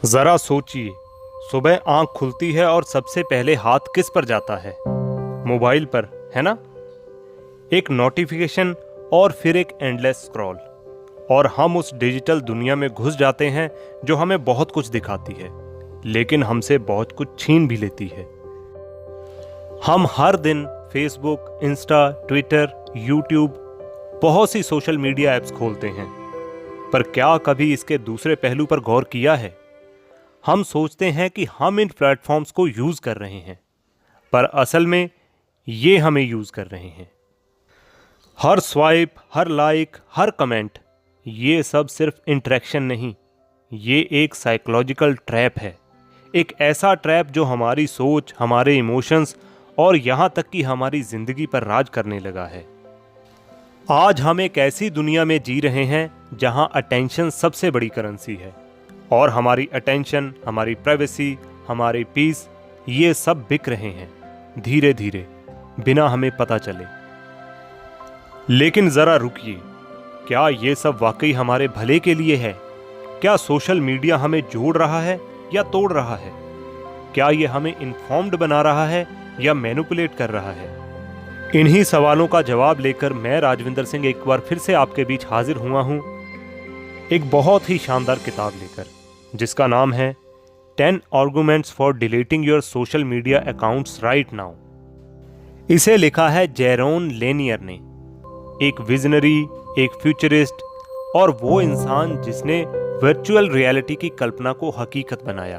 जरा सोचिए, सुबह आंख खुलती है और सबसे पहले हाथ किस पर जाता है? मोबाइल पर, है ना? एक नोटिफिकेशन और फिर एक एंडलेस स्क्रॉल, और हम उस डिजिटल दुनिया में घुस जाते हैं जो हमें बहुत कुछ दिखाती है, लेकिन हमसे बहुत कुछ छीन भी लेती है। हम हर दिन फेसबुक, इंस्टा, ट्विटर, यूट्यूब, बहुत सी सोशल मीडिया ऐप्स खोलते हैं, पर क्या कभी इसके दूसरे पहलू पर गौर किया है? हम सोचते हैं कि हम इन प्लेटफॉर्म्स को यूज कर रहे हैं, पर असल में ये हमें यूज कर रहे हैं। हर स्वाइप, हर लाइक, हर कमेंट, ये सब सिर्फ इंटरेक्शन नहीं, ये एक साइकोलॉजिकल ट्रैप है। एक ऐसा ट्रैप जो हमारी सोच, हमारे इमोशंस और यहाँ तक कि हमारी जिंदगी पर राज करने लगा है। आज हम एक ऐसी दुनिया में जी रहे हैं जहाँ अटेंशन सबसे बड़ी करेंसी है, और हमारी अटेंशन, हमारी प्राइवेसी, हमारी पीस, ये सब बिक रहे हैं धीरे धीरे, बिना हमें पता चले। लेकिन जरा रुकिए, क्या ये सब वाकई हमारे भले के लिए है? क्या सोशल मीडिया हमें जोड़ रहा है या तोड़ रहा है? क्या ये हमें इन्फॉर्म्ड बना रहा है या मैनिपुलेट कर रहा है? इन्हीं सवालों का जवाब लेकर मैं राजविंदर सिंह एक बार फिर से आपके बीच हाजिर हुआ हूं, एक बहुत ही शानदार किताब लेकर, जिसका नाम है 10 arguments for deleting your social media accounts right now. इसे लिखा है जेरोन लेनियर ने, एक विजनरी, एक फ्यूचरिस्ट और वो इंसान जिसने वर्चुअल रियलिटी की कल्पना को हकीकत बनाया।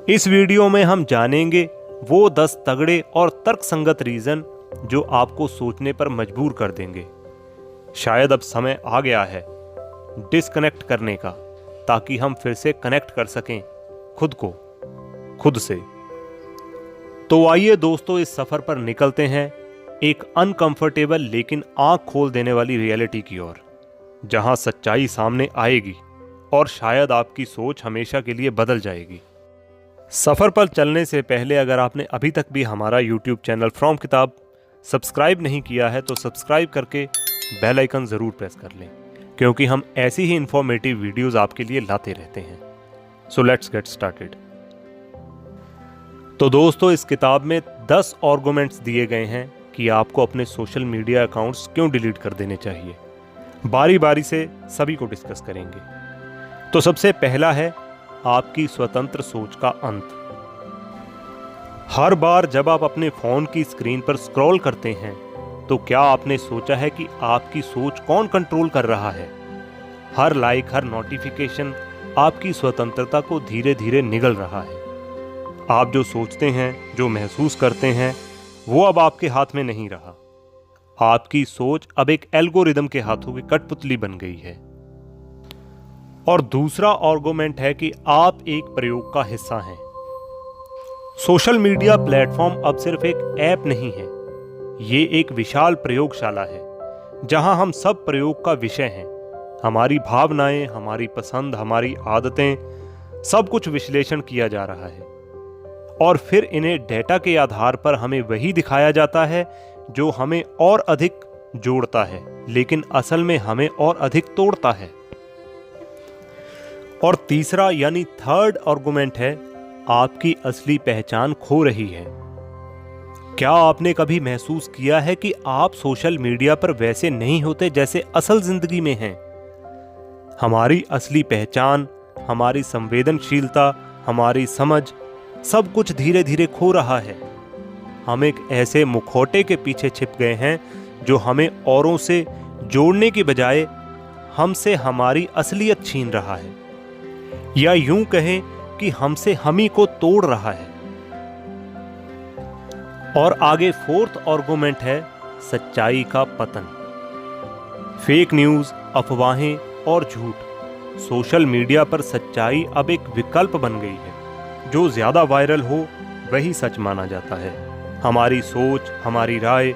इस वीडियो में हम जानेंगे वो 10 तगड़े और तर्कसंगत रीजन जो आपको सोचने पर मजबूर कर देंगे। शायद अब समय आ गया है डिस्कनेक्ट करने का, ताकि हम फिर से कनेक्ट कर सकें खुद को, खुद से। तो आइए दोस्तों, इस सफर पर निकलते हैं एक अनकंफर्टेबल लेकिन आंख खोल देने वाली रियलिटी की ओर, जहां सच्चाई सामने आएगी और शायद आपकी सोच हमेशा के लिए बदल जाएगी। सफर पर चलने से पहले अगर आपने अभी तक भी हमारा यूट्यूब चैनल फ्रॉम किताब सब्सक्राइब नहीं किया है तो सब्सक्राइब करके बेल आइकन जरूर प्रेस कर लें, क्योंकि हम ऐसी ही इंफॉर्मेटिव वीडियोस आपके लिए लाते रहते हैं। So let's get started. तो दोस्तों, इस किताब में 10 आर्गुमेंट्स दिए गए हैं कि आपको अपने सोशल मीडिया अकाउंट्स क्यों डिलीट कर देने चाहिए। बारी बारी से सभी को डिस्कस करेंगे। तो सबसे पहला है आपकी स्वतंत्र सोच का अंत। हर बार जब आप अपने फोन की स्क्रीन पर स्क्रॉल करते हैं, तो क्या आपने सोचा है कि आपकी सोच कौन कंट्रोल कर रहा है? हर लाइक, हर नोटिफिकेशन आपकी स्वतंत्रता को धीरे धीरे निगल रहा है। आप जो सोचते हैं, जो महसूस करते हैं, वो अब आपके हाथ में नहीं रहा। आपकी सोच अब एक एल्गोरिदम के हाथों की कठपुतली बन गई है। और दूसरा आर्गुमेंट है कि आप एक प्रयोग का हिस्सा हैं। सोशल मीडिया प्लेटफॉर्म अब सिर्फ एक ऐप नहीं है, ये एक विशाल प्रयोगशाला है, जहां हम सब प्रयोग का विषय हैं। हमारी भावनाएं, हमारी पसंद, हमारी आदतें, सब कुछ विश्लेषण किया जा रहा है, और फिर इन्हें डेटा के आधार पर हमें वही दिखाया जाता है जो हमें और अधिक जोड़ता है, लेकिन असल में हमें और अधिक तोड़ता है। और तीसरा यानी थर्ड आर्गुमेंट है आपकी असली पहचान खो रही है। क्या आपने कभी महसूस किया है कि आप सोशल मीडिया पर वैसे नहीं होते जैसे असल जिंदगी में हैं? हमारी असली पहचान, हमारी संवेदनशीलता, हमारी समझ, सब कुछ धीरे धीरे खो रहा है। हम एक ऐसे मुखौटे के पीछे छिप गए हैं जो हमें औरों से जोड़ने की बजाय हमसे हमारी असलियत छीन रहा है, या यूं कहें कि हमसे हम ही को तोड़ रहा है। और आगे फोर्थ आर्गुमेंट है सच्चाई का पतन। फेक न्यूज, अफवाहें और झूठ। सोशल मीडिया पर सच्चाई अब एक विकल्प बन गई है। जो ज्यादा वायरल हो वही सच माना जाता है। हमारी सोच, हमारी राय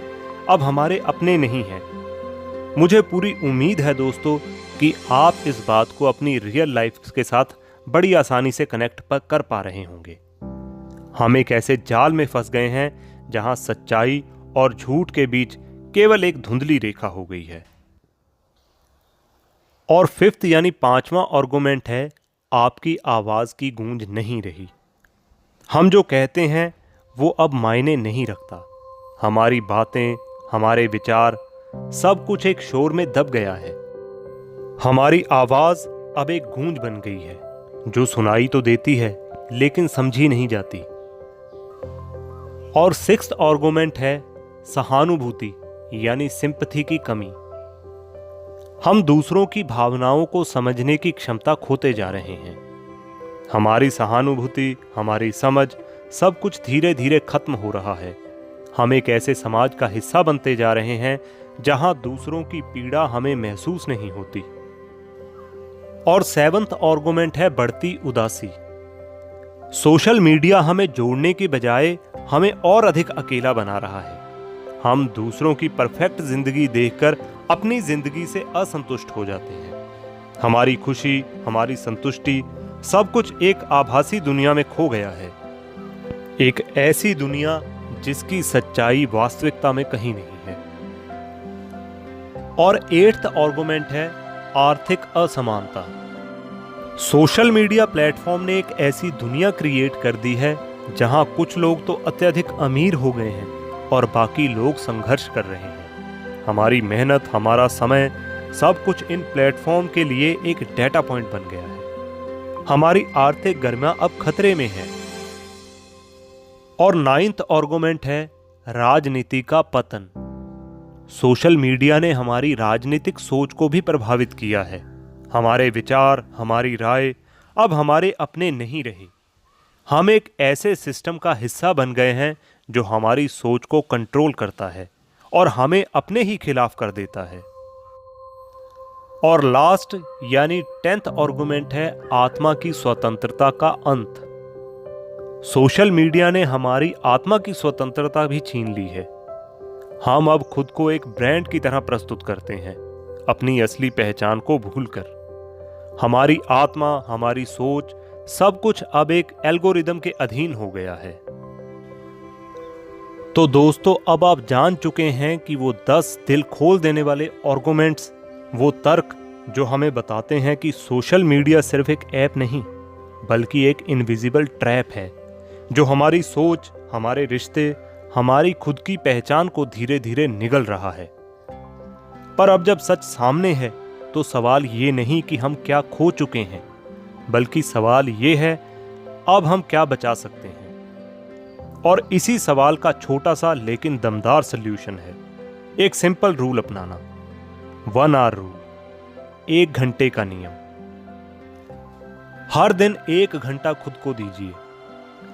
अब हमारे अपने नहीं है। मुझे पूरी उम्मीद है दोस्तों कि आप इस बात को अपनी रियल लाइफ के साथ बड़ी आसानी से कनेक्ट कर पा रहे होंगे। हम एक ऐसे जाल में फंस गए हैं जहां सच्चाई और झूठ के बीच केवल एक धुंधली रेखा हो गई है। और फिफ्थ यानी 5वां आर्गुमेंट है आपकी आवाज़ की गूंज नहीं रही। हम जो कहते हैं वो अब मायने नहीं रखता। हमारी बातें, हमारे विचार, सब कुछ एक शोर में दब गया है। हमारी आवाज़ अब एक गूंज बन गई है जो सुनाई तो देती है लेकिन समझी नहीं जाती। और सिक्स्थ आर्गुमेंट है सहानुभूति यानी सिंपैथी की कमी। हम दूसरों की भावनाओं को समझने की क्षमता खोते जा रहे हैं। हमारी सहानुभूति, हमारी समझ, सब कुछ धीरे धीरे खत्म हो रहा है। हम एक ऐसे समाज का हिस्सा बनते जा रहे हैं जहां दूसरों की पीड़ा हमें महसूस नहीं होती। और सेवंथ आर्गुमेंट है बढ़ती उदासी। सोशल मीडिया हमें जोड़ने की बजाय हमें और अधिक अकेला बना रहा है। हम दूसरों की परफेक्ट जिंदगी देखकर अपनी जिंदगी से असंतुष्ट हो जाते हैं। हमारी खुशी, हमारी संतुष्टि, सब कुछ एक आभासी दुनिया में खो गया है। एक ऐसी दुनिया जिसकी सच्चाई वास्तविकता में कहीं नहीं है। और एट्थ आर्गुमेंट है आर्थिक असमानता। सोशल मीडिया प्लेटफॉर्म ने एक ऐसी दुनिया क्रिएट कर दी है जहां कुछ लोग तो अत्यधिक अमीर हो गए हैं और बाकी लोग संघर्ष कर रहे हैं। हमारी मेहनत, हमारा समय, सब कुछ इन प्लेटफॉर्म के लिए एक डेटा पॉइंट बन गया है। हमारी आर्थिक गरिमा अब खतरे में है। और नाइन्थ आर्गुमेंट है राजनीति का पतन। सोशल मीडिया ने हमारी राजनीतिक सोच को भी प्रभावित किया है। हमारे विचार, हमारी राय अब हमारे अपने नहीं रहे। हम एक ऐसे सिस्टम का हिस्सा बन गए हैं जो हमारी सोच को कंट्रोल करता है और हमें अपने ही खिलाफ कर देता है। और लास्ट यानी 10th आर्गुमेंट है आत्मा की स्वतंत्रता का अंत। सोशल मीडिया ने हमारी आत्मा की स्वतंत्रता भी छीन ली है। हम अब खुद को एक ब्रांड की तरह प्रस्तुत करते हैं, अपनी असली पहचान को भूलकर। हमारी आत्मा, हमारी सोच, सब कुछ अब एक एल्गोरिदम के अधीन हो गया है। तो दोस्तों, अब आप जान चुके हैं कि वो 10 दिल खोल देने वाले आर्गुमेंट्स, वो तर्क जो हमें बताते हैं कि सोशल मीडिया सिर्फ एक ऐप नहीं बल्कि एक इनविजिबल ट्रैप है जो हमारी सोच, हमारे रिश्ते, हमारी खुद की पहचान को धीरे धीरे निगल रहा है। पर अब जब सच सामने है तो सवाल ये नहीं कि हम क्या खो चुके हैं, बल्कि सवाल ये है अब हम क्या बचा सकते हैं। और इसी सवाल का छोटा सा लेकिन दमदार सल्यूशन है एक सिंपल रूल अपनाना, 1 आवर रूल, 1 घंटे का नियम। हर दिन 1 घंटा खुद को दीजिए।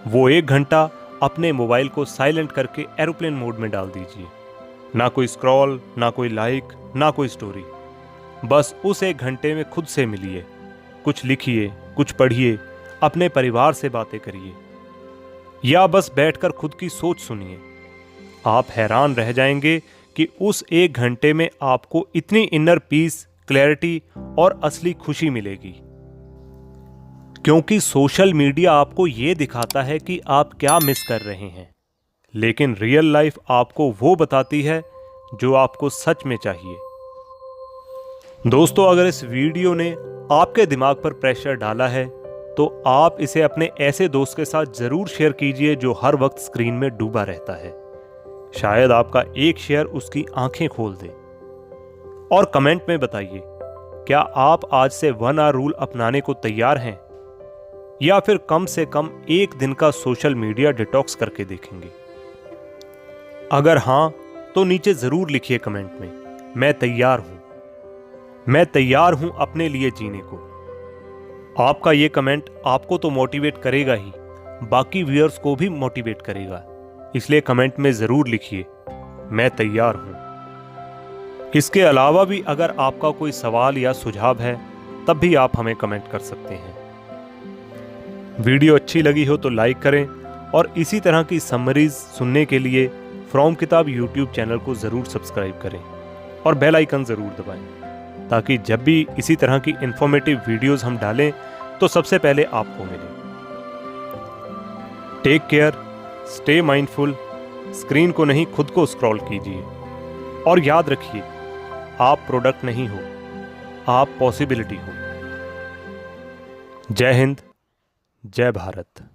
वो 1 घंटा अपने मोबाइल को साइलेंट करके एरोप्लेन मोड में डाल दीजिए। ना कोई स्क्रॉल, ना कोई लाइक, ना कोई स्टोरी। बस उस 1 घंटे में खुद से मिलिए, कुछ लिखिए, कुछ पढ़िए, अपने परिवार से बातें करिए या बस बैठकर खुद की सोच सुनिए। आप हैरान रह जाएंगे कि उस 1 घंटे में आपको इतनी इनर पीस, क्लैरिटी और असली खुशी मिलेगी। क्योंकि सोशल मीडिया आपको यह दिखाता है कि आप क्या मिस कर रहे हैं, लेकिन रियल लाइफ आपको वो बताती है जो आपको सच में चाहिए। दोस्तों, अगर इस वीडियो ने आपके दिमाग पर प्रेशर डाला है तो आप इसे अपने ऐसे दोस्त के साथ जरूर शेयर कीजिए जो हर वक्त स्क्रीन में डूबा रहता है। शायद आपका एक शेयर उसकी आंखें खोल दे। और कमेंट में बताइए, क्या आप आज से 1 आवर रूल अपनाने को तैयार हैं या फिर कम से कम 1 दिन का सोशल मीडिया डिटॉक्स करके देखेंगे? अगर हां तो नीचे जरूर लिखिए कमेंट में, मैं तैयार हूं, मैं तैयार हूं अपने लिए जीने को। आपका ये कमेंट आपको तो मोटिवेट करेगा ही, बाकी व्यूअर्स को भी मोटिवेट करेगा। इसलिए कमेंट में जरूर लिखिए, मैं तैयार हूं। इसके अलावा भी अगर आपका कोई सवाल या सुझाव है तब भी आप हमें कमेंट कर सकते हैं। वीडियो अच्छी लगी हो तो लाइक करें और इसी तरह की समरीज सुनने के लिए फ्रॉम किताब यूट्यूब चैनल को जरूर सब्सक्राइब करें और बेल आइकन जरूर दबाएं ताकि जब भी इसी तरह की इंफॉर्मेटिव वीडियोस हम डालें तो सबसे पहले आपको मिले। Take care, stay mindful, screen को नहीं खुद को स्क्रॉल कीजिए और याद रखिए, आप प्रोडक्ट नहीं हो, आप पॉसिबिलिटी हो। जय हिंद, जय भारत।